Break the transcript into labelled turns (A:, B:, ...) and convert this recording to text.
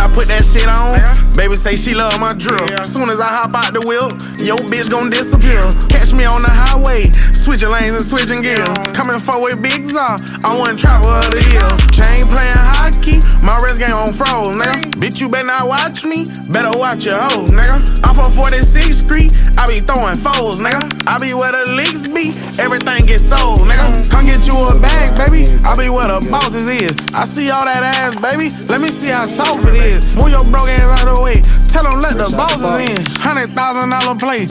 A: I put that shit on, baby say she love my drill. Soon as I hop out the wheel, yo bitch gon' disappear. Catch me on the highway, switching lanes and switching gears. Coming forward big czar, I want travel of the year. Chain playing hockey, my wrist game on froze, nigga. Bitch, you better not watch me, better watch your hoe, nigga. I'm from 46th Street, I be throwing foes, nigga. I be where the leaks be, everything get sold, nigga. Come get you a bag, baby, I be where the bosses is. I see all that ass, baby, let me see how soft it is. Move your broke ass out of the way, tell them let the bosses in. $100,000 play,